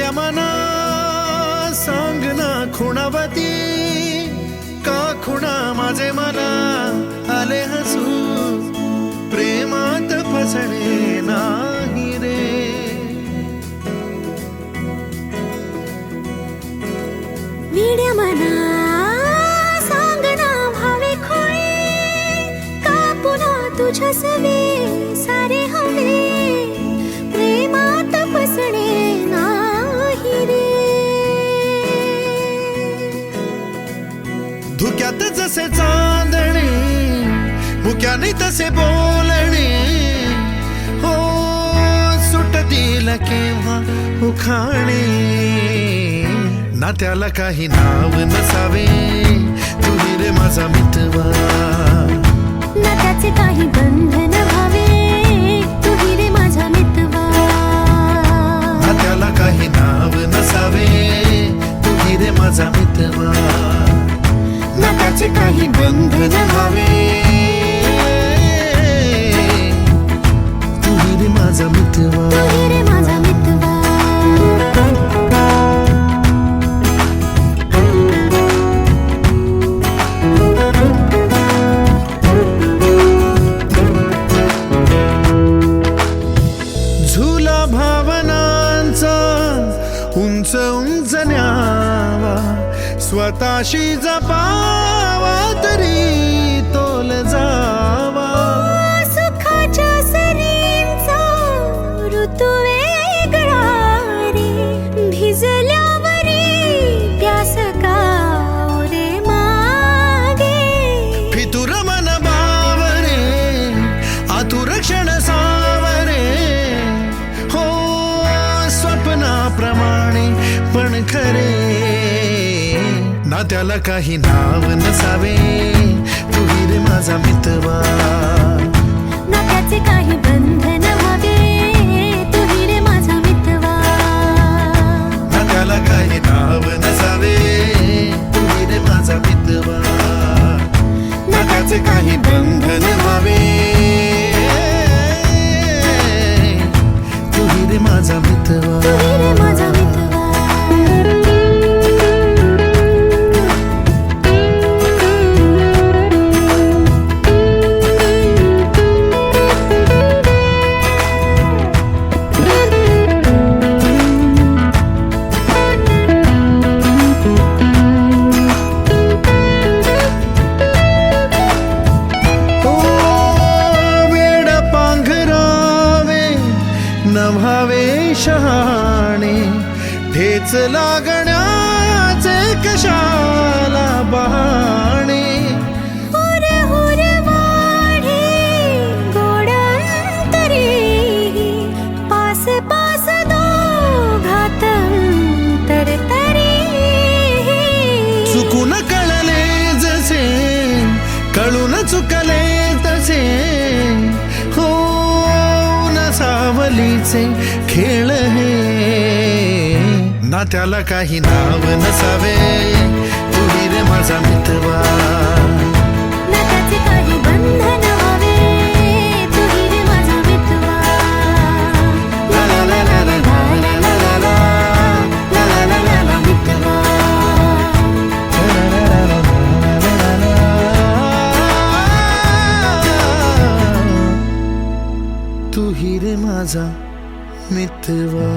वेड्या मना सांग ना खुणावती का खुणा माझे मला आले हसू प्रेमात फसणे नाही रे वेड्या मना सांग ना भावे खोळे का पुन्हा तुझ्या सवे सारे हवे प्रेमात फसणे नाही रे धुक्यात जसे चांदणे मुक्याने तसे बोलणे हो सुटतील केव्हा उखाणे ना त्याला काही नाव नसावे तुही रे माझा मितवा ना त्याचे काही बंधन व्हावे तुही रे माझा मितवा ना त्याला काही नाव नसावे तुही रे माझा मितवा ना त्याचे काही बंधन व्हावे तुही रे माझा मितवा तुही रे माझा मितवा झुला भावनांचा उंच उंच न्यावा स्वतःशी जपावा तरी तोल जावा सुखाच्या सरींचा ऋतू वेगळा रे भिजल्यावरी प्यास का रे मागे फितुर मन बावरे आतुर क्षण सावरे हो स्वप्नाप्रमाणे पण खरे ना त्याला काही नाव नसावे तुही रे माझा मितवा ना त्याचे काही बंधन व्हावे तुही रे माझा मितवा ना त्याला काही नाव नसावे तुही रे माझा मितवा ना त्याचे काही बंधन व्हावे तुही रे माझा मितवा तुही रे माझा मितवा नव्हावे शहाणे ठेच लागण्याचे कशाला बहाणे हुर हुर वाढे गोडांतरी पास पास दोघात अंतर तरी चुकून कळले जसे कळून चुकले तसे हो सावलीचे खेळ हे ना त्याला काही नाव नसावे तुही रे माझा मितवा ना त्याचे काही बंधन व्हावे तुही रे माझा मितवा ला ला ला ला ला ला ला ला ला ला ला ला ला ला मितवा तुही रे माझा मितवा